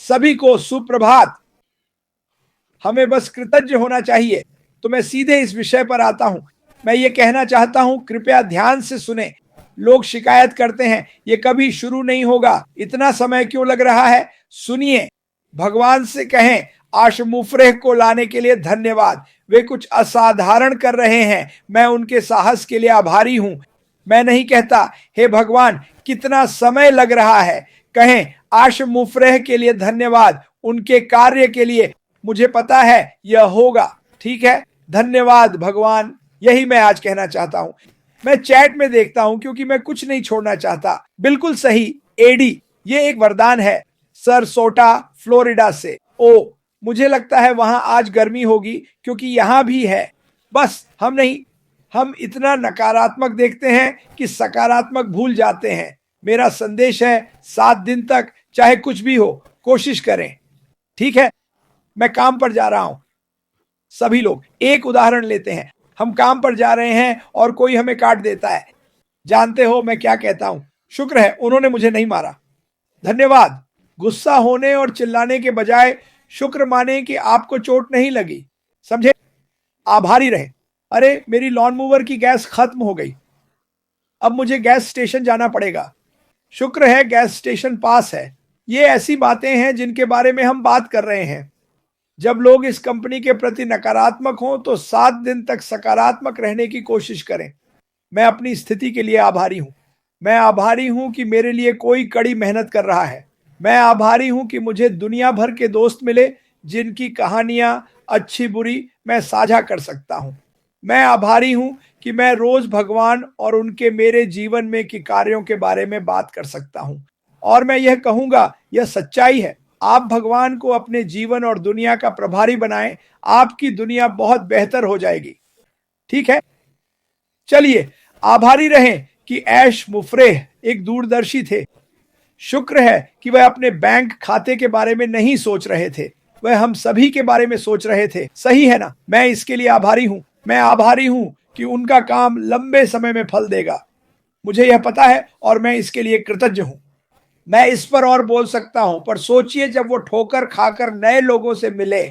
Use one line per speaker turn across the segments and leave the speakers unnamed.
सभी को सुप्रभात। हमें बस कृतज्ञ होना चाहिए। तो मैं सीधे इस विषय पर आता हूं। मैं ये कहना चाहता हूं, कृपया ध्यान से सुने। लोग शिकायत करते हैं ये कभी शुरू नहीं होगा, इतना समय क्यों लग रहा है। सुनिए, भगवान से कहें आश मुफरेह को लाने के लिए धन्यवाद। वे कुछ असाधारण कर रहे हैं, मैं उनके साहस के लिए आभारी हूं। मैं नहीं कहता हे भगवान कितना समय लग रहा है, कहें आश मुफरेह के लिए धन्यवाद, उनके कार्य के लिए। मुझे पता है यह होगा। ठीक है, धन्यवाद भगवान। यही मैं आज कहना चाहता हूं। मैं चैट में देखता हूं क्योंकि मैं कुछ नहीं छोड़ना चाहता। बिल्कुल सही एडी, ये एक वरदान है। सरसोटा फ्लोरिडा से। ओ, मुझे लगता है वहां आज गर्मी होगी क्योंकि यहां भी है। बस हम नहीं, हम इतना नकारात्मक देखते हैं कि सकारात्मक भूल जाते हैं। मेरा संदेश है 7 दिन तक चाहे कुछ भी हो कोशिश करें। ठीक है, मैं काम पर जा रहा हूं। सभी लोग एक उदाहरण लेते हैं। हम काम पर जा रहे हैं और कोई हमें काट देता है। जानते हो मैं क्या कहता हूं? शुक्र है उन्होंने मुझे नहीं मारा। धन्यवाद। गुस्सा होने और चिल्लाने के बजाय शुक्र माने कि आपको चोट नहीं लगी। समझे? आभारी रहे। अरे मेरी लॉन मूवर की गैस खत्म हो गई, अब मुझे गैस स्टेशन जाना पड़ेगा। शुक्र है गैस स्टेशन पास है। ये ऐसी बातें हैं जिनके बारे में हम बात कर रहे हैं। जब लोग इस कंपनी के प्रति नकारात्मक हों तो 7 दिन तक सकारात्मक रहने की कोशिश करें। मैं अपनी स्थिति के लिए आभारी हूं। मैं आभारी हूं कि मेरे लिए कोई कड़ी मेहनत कर रहा है। मैं आभारी हूं कि मुझे दुनिया भर के दोस्त मिले जिनकी कहानियां अच्छी बुरी मैं साझा कर सकता हूं। मैं आभारी हूं कि मैं रोज भगवान और उनके मेरे जीवन में के कार्यों के बारे में बात कर सकता हूं। और मैं यह कहूंगा, यह सच्चाई है। आप भगवान को अपने जीवन और दुनिया का प्रभारी बनाएं, आपकी दुनिया बहुत बेहतर हो जाएगी। ठीक है, चलिए आभारी रहें कि ऐश मुफरेह एक दूरदर्शी थे। शुक्र है कि वह अपने बैंक खाते के बारे में नहीं सोच रहे थे, वह हम सभी के बारे में सोच रहे थे। सही है ना? मैं इसके लिए आभारी हूं। मैं आभारी हूं कि उनका काम लंबे समय में फल देगा। मुझे यह पता है और मैं इसके लिए कृतज्ञ हूं। मैं इस पर और बोल सकता हूं, पर सोचिए जब वो ठोकर खाकर नए लोगों से मिले,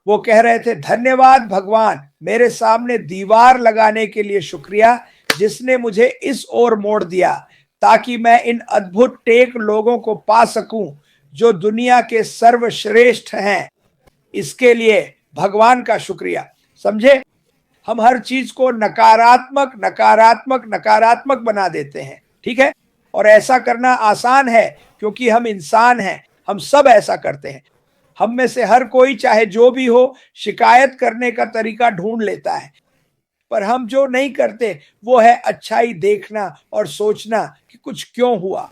वो कह रहे थे धन्यवाद भगवान, मेरे सामने दीवार लगाने के लिए शुक्रिया जिसने मुझे इस ओर मोड़ दिया ताकि मैं इन अद्भुत टेक लोगों को पा सकूं जो दुनिया के सर्वश्रेष्ठ हैं। इसके लिए भगवान का शुक्रिया। समझे? हम हर चीज को नकारात्मक नकारात्मक नकारात्मक बना देते हैं। ठीक है, और ऐसा करना आसान है क्योंकि हम इंसान हैं, हम सब ऐसा करते हैं। हम में से हर कोई चाहे जो भी हो शिकायत करने का तरीका ढूंढ लेता है, पर हम जो नहीं करते वो है अच्छाई देखना और सोचना कि कुछ क्यों हुआ।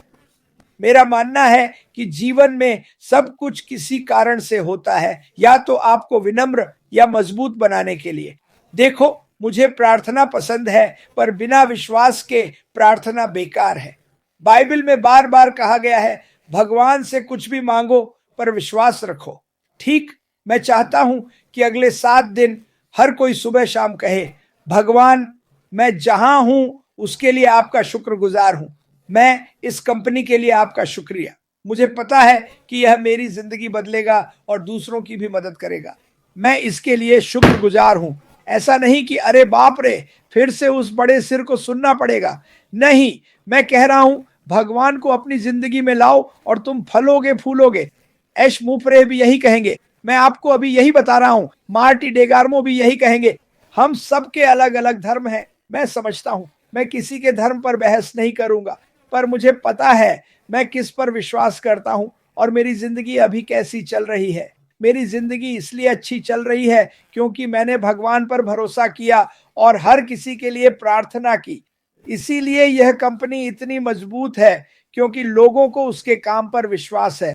मेरा मानना है कि जीवन में सब कुछ किसी कारण से होता है, या तो आपको विनम्र या मजबूत बनाने के लिए। देखो, मुझे प्रार्थना पसंद है पर बिना विश्वास के प्रार्थना बेकार है। बाइबल में बार बार कहा गया है भगवान से कुछ भी मांगो पर विश्वास रखो। ठीक, मैं चाहता हूं कि अगले 7 दिन हर कोई सुबह शाम कहे भगवान मैं जहां हूं उसके लिए आपका शुक्रगुजार हूं। मैं इस कंपनी के लिए आपका शुक्रिया। मुझे पता है कि यह मेरी जिंदगी बदलेगा और दूसरों की भी मदद करेगा। मैं इसके लिए शुक्रगुजार हूं। ऐसा नहीं कि अरे बाप रे फिर से उस बड़े सिर को सुनना पड़ेगा। नहीं, मैं कह रहा हूं भगवान को अपनी जिंदगी में लाओ और तुम फलोगे फूलोगे। ऐश मुफरे भी यही कहेंगे। मैं आपको अभी यही बता रहा हूं, मार्टी डेगार्मो भी यही कहेंगे। हम सबके अलग अलग धर्म हैं, मैं समझता हूं। मैं किसी के धर्म पर बहस नहीं करूंगा, पर मुझे पता है मैं किस पर विश्वास करता हूं और मेरी जिंदगी अभी कैसी चल रही है। मेरी जिंदगी इसलिए अच्छी चल रही है क्योंकि मैंने भगवान पर भरोसा किया और हर किसी के लिए प्रार्थना की। इसीलिए यह कंपनी इतनी मजबूत है क्योंकि लोगों को उसके काम पर विश्वास है,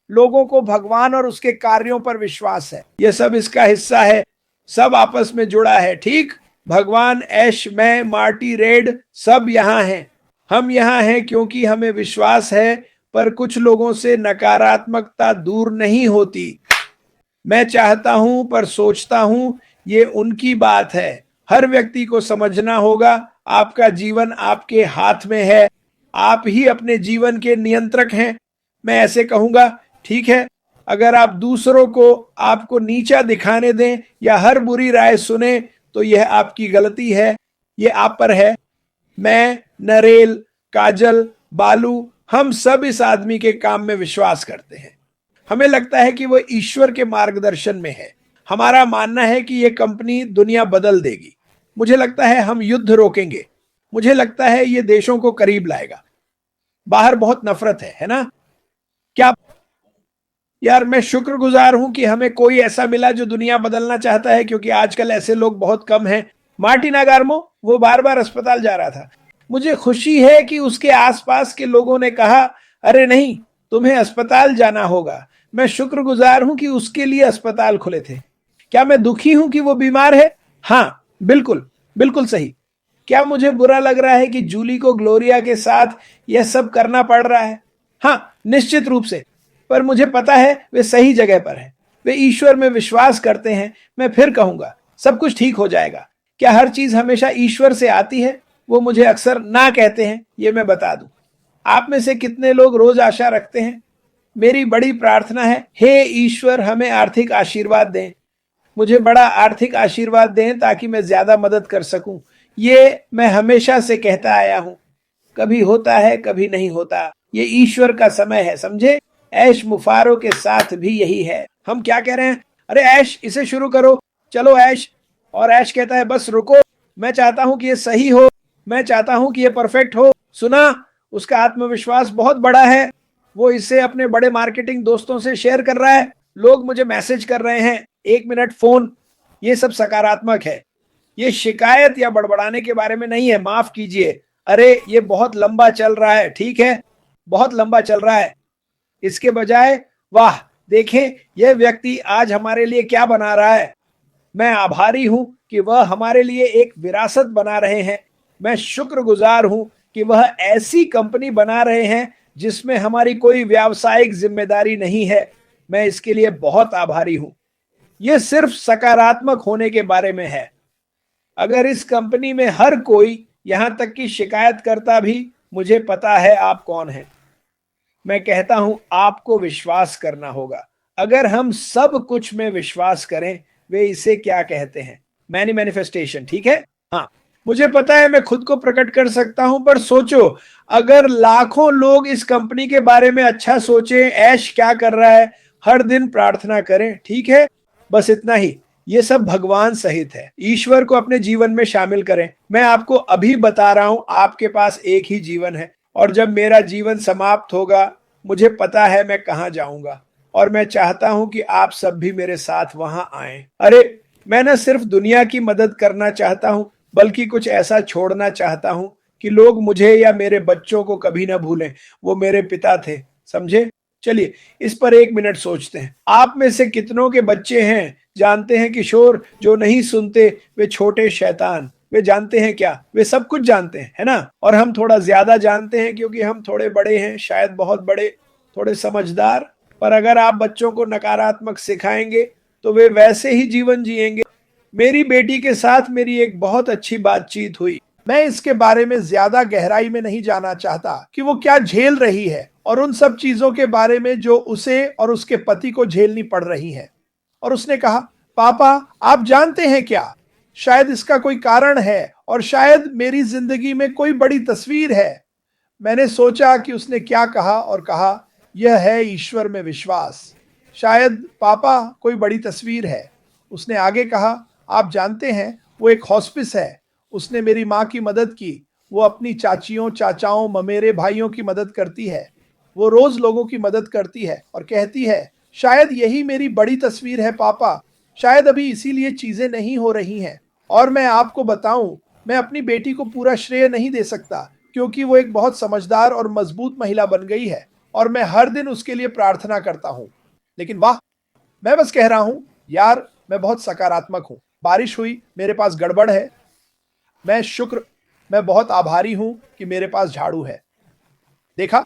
लोगों को भगवान और उसके कार्यों पर विश्वास है। यह सब इसका हिस्सा है, सब आपस में जुड़ा है। ठीक, भगवान, ऐश, मैं, मार्टी, रेड सब यहाँ हैं। हम यहाँ हैं क्योंकि हमें विश्वास है, पर कुछ लोगों से नकारात्मकता दूर नहीं होती। मैं चाहता हूं पर सोचता हूं ये उनकी बात है। हर व्यक्ति को समझना होगा आपका जीवन आपके हाथ में है, आप ही अपने जीवन के नियंत्रक हैं। मैं ऐसे कहूंगा, ठीक है, अगर आप दूसरों को आपको नीचा दिखाने दें या हर बुरी राय सुने तो यह आपकी गलती है, ये आप पर है। मैं, नरेल, काजल, बालू, हम सब इस आदमी के काम में विश्वास करते हैं। हमें लगता है कि वो ईश्वर के मार्गदर्शन में है। हमारा मानना है कि ये कंपनी दुनिया बदल देगी। मुझे लगता है हम युद्ध रोकेंगे। मुझे लगता है ये देशों को करीब लाएगा। बाहर बहुत नफरत है ना? क्या यार, मैं शुक्रगुजार हूं कि हमें कोई ऐसा मिला जो दुनिया बदलना चाहता है, क्योंकि आजकल ऐसे लोग बहुत कम हैं। मार्टिन अगार्मो, वो बार बार अस्पताल जा रहा था। मुझे खुशी है कि उसके आसपास के लोगों ने कहा, अरे नहीं, तुम्हें अस्पताल जाना होगा। मैं शुक्रगुजार हूं कि उसके लिए अस्पताल खुले थे। क्या मैं दुखी हूं कि वो बीमार है? हाँ, बिल्कुल, बिल्कुल सही। क्या मुझे बुरा लग रहा है कि जूली को ग्लोरिया के साथ यह सब करना पड़ रहा है? हाँ, निश्चित रूप से। पर मुझे पता है वे सही जगह पर हैं। वे ईश्वर में विश्वास करते हैं। मैं फिर कहूंगा, सब कुछ ठीक हो जाएगा। क्या हर चीज हमेशा ईश्वर से आती है? वो मुझे अक्सर ना कहते हैं, ये मैं बता दूं। आप में से कितने लोग रोज आशा रखते हैं? मेरी बड़ी प्रार्थना है, हे ईश्वर हमें आर्थिक आशीर्वाद दें। मुझे बड़ा आर्थिक आशीर्वाद दें ताकि मैं ज्यादा मदद कर सकूं। ये मैं हमेशा से कहता आया हूं। कभी होता है, कभी नहीं होता। ये ईश्वर का समय है, समझे? ऐश मुफारो के साथ भी यही है। हम क्या कह रहे हैं? अरे ऐश, इसे शुरू करो, चलो ऐश। और ऐश कहता है, बस रुको, मैं चाहता हूं कि ये सही हो, मैं चाहता हूं कि ये परफेक्ट हो। सुना? उसका आत्मविश्वास बहुत बड़ा है। वो इसे अपने बड़े मार्केटिंग दोस्तों से शेयर कर रहा है। लोग मुझे मैसेज कर रहे हैं, 1 मिनट फोन। ये सब सकारात्मक है। ये शिकायत या बड़बड़ाने के बारे में नहीं है, माफ कीजिए। अरे ये बहुत लंबा चल रहा है, ठीक है, बहुत लंबा चल रहा है। इसके बजाय, वाह, देखें यह व्यक्ति आज हमारे लिए क्या बना रहा है। मैं आभारी हूं कि वह हमारे लिए एक विरासत बना रहे हैं। मैं शुक्रगुजार हूं कि वह ऐसी कंपनी बना रहे हैं जिसमें हमारी कोई व्यावसायिक जिम्मेदारी नहीं है। मैं इसके लिए बहुत आभारी हूं। यह सिर्फ सकारात्मक होने के बारे में है। अगर इस कंपनी में हर कोई, यहां तक कि शिकायतकर्ता भी, मुझे पता है आप कौन हैं। मैं कहता हूं आपको विश्वास करना होगा। अगर हम सब कुछ में विश्वास करें, वे इसे क्या कहते हैं, मैनिफेस्टेशन, ठीक है? हाँ, मुझे पता है मैं खुद को प्रकट कर सकता हूं, पर सोचो, अगर लाखों लोग इस कंपनी के बारे में अच्छा सोचें, ऐश क्या कर रहा है, हर दिन प्रार्थना करें, ठीक है? बस इतना ही। ये सब भगवान सहित है। ईश्वर को अपने जीवन में शामिल करें। मैं आपको अभी बता रहा हूं, आपके पास एक ही जीवन है, और जब मेरा जीवन समाप्त होगा, मुझे पता है मैं कहां जाऊंगा। और मैं चाहता हूं कि आप सब भी मेरे साथ वहां आएं। अरे, मैं न सिर्फ दुनिया की मदद करना चाहता हूं, बल्कि कुछ ऐसा छोड़ना चाहता हूं कि लोग मुझे या मेरे बच्चों को कभी ना भूलें। वो मेरे पिता थे, समझे? चलिए, इस पर 1 मिनट सोचते हैं। आप में से कितनों के बच्चे हैं जानते हैं किशोर, जो नहीं सुनते वे छोटे शैतान। वे जानते हैं क्या? वे सब कुछ जानते हैं, है ना? और हम थोड़ा ज्यादा जानते हैं क्योंकि हम थोड़े बड़े हैं, शायद बहुत बड़े, थोड़े समझदार। पर अगर आप बच्चों को नकारात्मक सिखाएंगे तो वे वैसे ही जीवन जिएंगे। मेरी बेटी के साथ मेरी एक बहुत अच्छी बातचीत हुई। मैं इसके बारे में ज्यादा गहराई में नहीं जाना चाहता कि वो क्या झेल रही है, और उन सब चीजों के बारे में जो उसे और उसके पति को झेलनी पड़ रही है। और उसने कहा, पापा, आप जानते हैं क्या, शायद इसका कोई कारण है, और शायद मेरी जिंदगी में कोई बड़ी तस्वीर है। मैंने सोचा कि उसने क्या कहा, और कहा, यह है ईश्वर में विश्वास। शायद पापा कोई बड़ी तस्वीर है। उसने आगे कहा, आप जानते हैं, वो एक हॉस्पिस है। उसने मेरी माँ की मदद की। वो अपनी चाचियों, चाचाओं, ममेरे भाइयों की मदद करती है। वो रोज लोगों की मदद करती है और कहती है, शायद यही मेरी बड़ी तस्वीर है पापा। शायद अभी इसीलिए चीजें नहीं हो रही हैं। और मैं आपको बताऊं, मैं अपनी बेटी को पूरा श्रेय नहीं दे सकता, क्योंकि वो एक बहुत समझदार और मजबूत महिला बन गई है, और मैं हर दिन उसके लिए प्रार्थना करता हूं। लेकिन वाह, मैं बस कह रहा हूं यार, मैं बहुत सकारात्मक हूं। बारिश हुई, मेरे पास गड़बड़ है। मैं शुक्र मैं बहुत आभारी हूं कि मेरे पास झाड़ू है। देखा,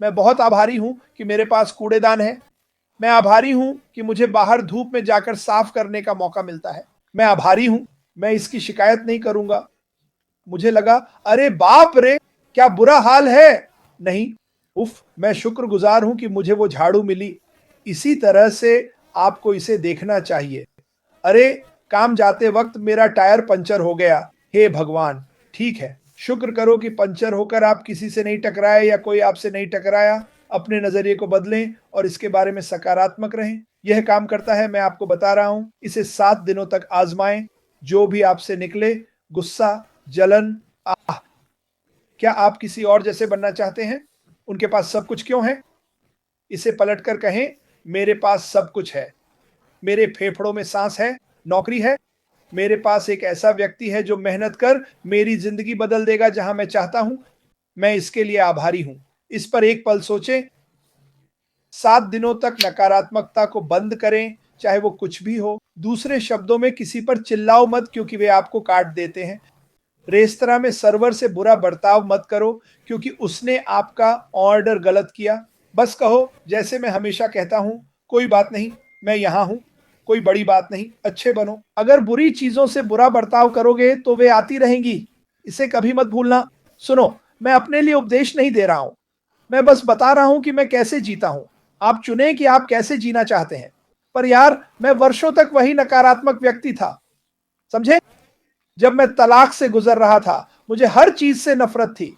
मैं बहुत आभारी हूं कि मेरे पास कूड़ेदान है। मैं आभारी हूं कि मुझे बाहर धूप में जाकर साफ करने का मौका मिलता है। मैं आभारी हूं, मैं इसकी शिकायत नहीं करूंगा। मुझे लगा, अरे बाप रे, क्या बुरा हाल है। नहीं, उफ, मैं शुक्रगुजार हूं कि मुझे वो झाड़ू मिली। इसी तरह से आपको इसे देखना चाहिए। अरे, काम जाते वक्त मेरा टायर पंचर हो गया। हे भगवान! ठीक है, शुक्र करो कि पंचर होकर आप किसी से नहीं टकराए या कोई आपसे नहीं टकराया। अपने नज़रिए को बदलें और इसके बारे में सकारात्मक रहें। यह काम करता है, मैं आपको बता रहा हूँ। इसे 7 दिनों तक आज़माएँ। जो भी आपसे निकले, गुस्सा, जलन, आह! क्या आप किसी और जैसे बनना चाहते हैं? उनके पास सब कुछ क्यों है? इसे पलटकर कहें, मेरे पास सब कुछ है। मेरे फेफड़ों में सांस है, नौकरी है। मेरे पास एक ऐसा व्यक्ति है जो मेहनत कर मेरी जिंदगी बदल देगा जहां मैं चाहता हूं। मैं इसके लिए आभारी हूं। इस पर एक पल सोचें। 7 दिनों तक नकारात्मकता को बंद करें, चाहे वो कुछ भी हो। दूसरे शब्दों में, किसी पर चिल्लाओ मत क्योंकि वे आपको काट देते हैं। रेस्तरां में सर्वर से बुरा बर्ताव मत करो क्योंकि उसने आपका ऑर्डर गलत किया। बस कहो, जैसे मैं हमेशा कहता हूं, कोई बात नहीं, मैं यहां हूं, कोई बड़ी बात नहीं, अच्छे बनो। अगर बुरी चीजों से बुरा बर्ताव करोगे तो वे आती रहेंगी, इसे कभी मत भूलना। सुनो, मैं अपने लिए उपदेश नहीं दे रहा हूं, मैं बस बता रहा हूं कि मैं कैसे जीता हूं। आप चुनें कि आप कैसे जीना चाहते हैं। पर यार, मैं वर्षों तक वही नकारात्मक व्यक्ति था, समझे? जब मैं तलाक से गुजर रहा था, मुझे हर चीज से नफरत थी।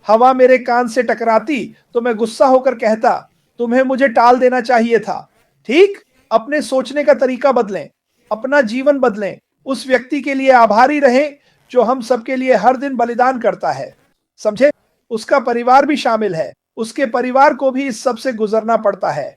हवा मेरे कान से टकराती तो मैं गुस्सा होकर कहता, तुम्हें मुझे टाल देना चाहिए था। ठीक? अपने सोचने का तरीका बदलें, अपना जीवन बदलें। उस व्यक्ति के लिए आभारी रहें जो हम सबके लिए हर दिन बलिदान करता है, समझे? उसका परिवार भी शामिल है, उसके परिवार को भी इस सब से गुजरना पड़ता है।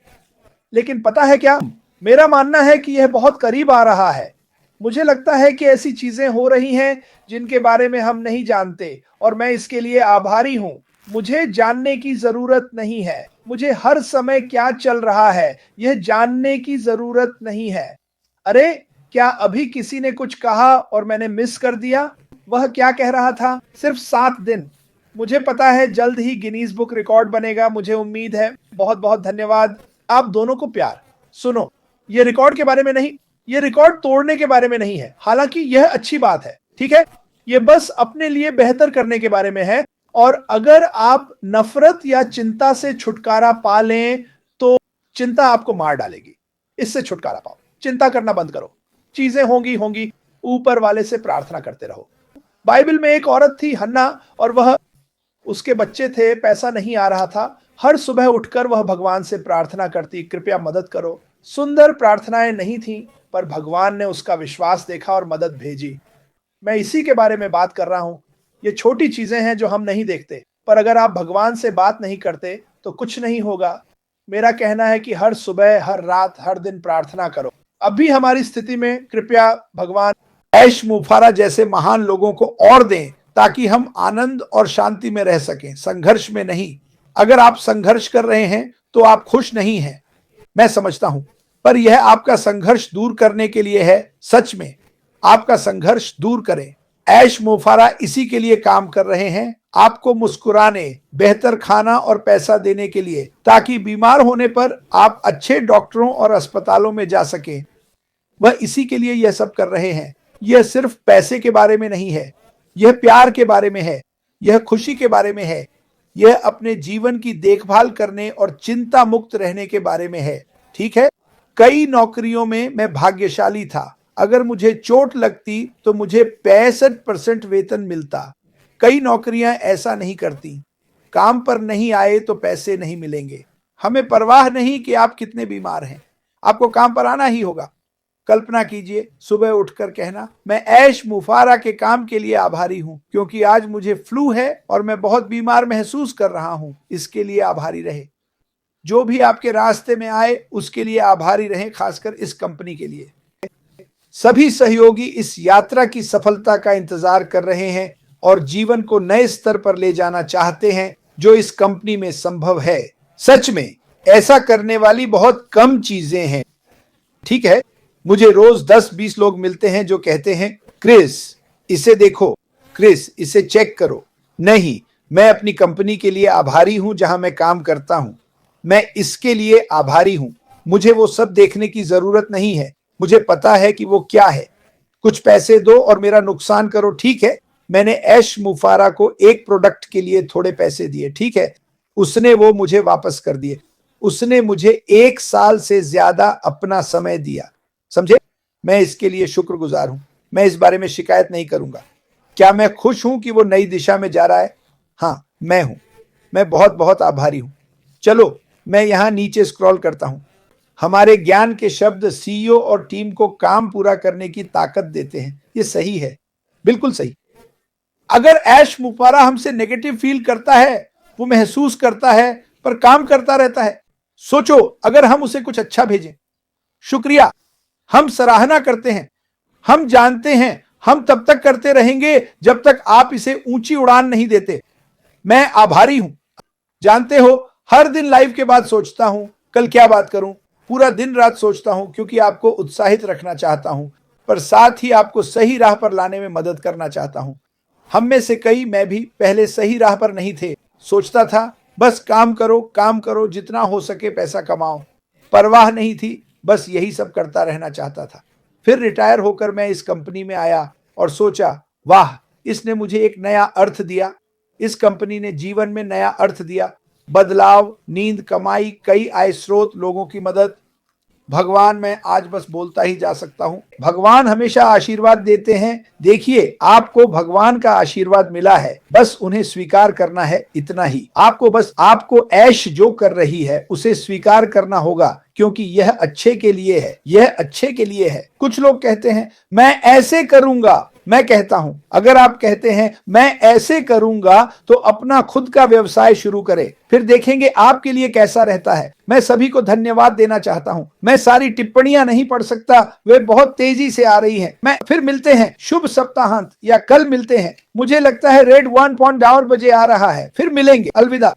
लेकिन पता है क्या, मेरा मानना है कि यह बहुत करीब आ रहा है। मुझे लगता है कि ऐसी चीजें हो रही हैं जिनके बारे में हम नहीं जानते, और मैं इसके लिए आभारी हूं। मुझे जानने की जरूरत नहीं है, मुझे हर समय क्या चल रहा है यह जानने की जरूरत नहीं है। अरे, क्या अभी किसी ने कुछ कहा और मैंने मिस कर दिया? वह क्या कह रहा था? सिर्फ 7 दिन। मुझे पता है जल्द ही गिनीज बुक रिकॉर्ड बनेगा, मुझे उम्मीद है। बहुत बहुत धन्यवाद। आप दोनों को प्यार। सुनो, ये रिकॉर्ड के बारे में नहीं, ये रिकॉर्ड तोड़ने के बारे में नहीं है। हालांकि यह अच्छी बात है, ठीक है? ये बस अपने लिए बेहतर करने के बारे में है। और अगर आप नफरत या चिंता से छुटकारा पा लें तो चिंता आपको मार डालेगी। इससे छुटकारा पाओ, चिंता करना बंद करो। चीजें होंगी होंगी, ऊपर वाले से प्रार्थना करते रहो। बाइबल में एक औरत थी, हन्ना, और वह, उसके बच्चे थे, पैसा नहीं आ रहा था। हर सुबह उठकर वह भगवान से प्रार्थना करती, कृपया मदद करो। सुंदर प्रार्थनाएं नहीं थीं, पर भगवान ने उसका विश्वास देखा और मदद भेजी। मैं इसी के बारे में बात कर रहा हूं। ये छोटी चीजें हैं जो हम नहीं देखते, पर अगर आप भगवान से बात नहीं करते तो कुछ नहीं होगा। मेरा कहना है कि हर सुबह, हर रात, हर दिन प्रार्थना करो। अभी हमारी स्थिति में कृपया भगवान ऐश मुफारा जैसे महान लोगों को और दें ताकि हम आनंद और शांति में रह सकें, संघर्ष में नहीं। अगर आप संघर्ष कर रहे हैं तो आप खुश नहीं हैं, मैं समझता हूं, पर यह आपका संघर्ष दूर करने के लिए है। सच में आपका संघर्ष दूर करें। ऐश मुफारा इसी के लिए काम कर रहे हैं, आपको मुस्कुराने, बेहतर खाना और पैसा देने के लिए, ताकि बीमार होने पर आप अच्छे डॉक्टरों और अस्पतालों में जा सकें। वह इसी के लिए यह सब कर रहे हैं। यह सिर्फ पैसे के बारे में नहीं है, यह प्यार के बारे में है, यह खुशी के बारे में है, यह अपने जीवन की देखभाल करने और चिंता मुक्त रहने के बारे में है। ठीक है? कई नौकरियों में मैं भाग्यशाली था। अगर मुझे चोट लगती तो मुझे 65% वेतन मिलता। कई नौकरियां ऐसा नहीं करती। काम पर नहीं आए तो पैसे नहीं मिलेंगे। हमें परवाह नहीं कि आप कितने बीमार हैं, आपको काम पर आना ही होगा। कल्पना कीजिए, सुबह उठकर कहना, मैं ऐश मुफारा के काम के लिए आभारी हूं क्योंकि आज मुझे फ्लू है और मैं बहुत बीमार महसूस कर रहा हूं। इसके लिए आभारी रहे। जो भी आपके रास्ते में आए उसके लिए आभारी रहें, खासकर इस कंपनी के लिए। सभी सहयोगी इस यात्रा की सफलता का इंतजार कर रहे हैं और जीवन को नए स्तर पर ले जाना चाहते हैं जो इस कंपनी में संभव है। सच में ऐसा करने वाली बहुत कम चीजें हैं, ठीक है? मुझे रोज 10-20 लोग मिलते हैं जो कहते हैं, क्रिस इसे देखो, क्रिस इसे चेक करो। नहीं, मैं अपनी कंपनी के लिए आभारी हूं जहां मैं काम करता हूं। मैं इसके लिए आभारी हूं। मुझे वो सब देखने की जरूरत नहीं है। मुझे पता है कि वो क्या है। कुछ पैसे दो और मेरा नुकसान करो, ठीक है? मैंने ऐश मुफारा को एक प्रोडक्ट के लिए थोड़े पैसे दिए, ठीक है? उसने वो मुझे वापस कर दिए। उसने मुझे 1 साल से ज्यादा अपना समय दिया, समझे? मैं इसके लिए शुक्रगुजार हूं। मैं इस बारे में शिकायत नहीं करूंगा। क्या मैं खुश हूं कि वो नई दिशा में जा रहा है? हाँ, मैं हूं। मैं बहुत बहुत आभारी हूं। चलो मैं यहां नीचे स्क्रॉल करता हूं। हमारे ज्ञान के शब्द सीईओ और टीम को काम पूरा करने की ताकत देते हैं। ये सही है, बिल्कुल सही। अगर ऐश मुपारा हमसे नेगेटिव फील करता है, वो महसूस करता है पर काम करता रहता है, सोचो अगर हम उसे कुछ अच्छा भेजें, शुक्रिया, हम सराहना करते हैं, हम जानते हैं हम तब तक करते रहेंगे जब तक आप इसे ऊंची उड़ान नहीं देते। मैं आभारी हूं। जानते हो, हर दिन लाइव के बाद सोचता हूं कल क्या बात करूं। पूरा दिन रात सोचता हूं क्योंकि आपको उत्साहित रखना चाहता हूं, पर साथ ही आपको सही राह पर लाने में मदद करना चाहता हूं। हम में से कई, मैं भी पहले सही राह पर नहीं थे। सोचता था बस काम करो, जितना हो सके पैसा कमाओ। परवाह नहीं थी, बस यही सब करता रहना चाहता था। फिर रिटायर होकर मैं इस कंपनी में आया और सोचा, वाह, इसने मुझे एक नया अर्थ दिया। इस कंपनी ने जीवन में नया अर्थ दिया। बदलाव, नींद, कमाई, कई आय स्रोत, लोगों की मदद। भगवान, मैं आज बस बोलता ही जा सकता हूं। भगवान हमेशा आशीर्वाद देते हैं। देखिए, आपको भगवान का आशीर्वाद मिला है, बस उन्हें स्वीकार करना है, इतना ही। आपको ऐश जो कर रही है उसे स्वीकार करना होगा, क्योंकि यह अच्छे के लिए है, यह अच्छे के लिए है। कुछ लोग कहते हैं मैं ऐसे करूंगा। मैं कहता हूं, अगर आप कहते हैं मैं ऐसे करूंगा तो अपना खुद का व्यवसाय शुरू करें, फिर देखेंगे आपके लिए कैसा रहता है। मैं सभी को धन्यवाद देना चाहता हूं। मैं सारी टिप्पणियां नहीं पढ़ सकता, वे बहुत तेजी से आ रही हैं। मैं फिर मिलते हैं, शुभ सप्ताहांत, या कल मिलते हैं। मुझे लगता है रेड 1 बजे आ रहा है। फिर मिलेंगे, अलविदा।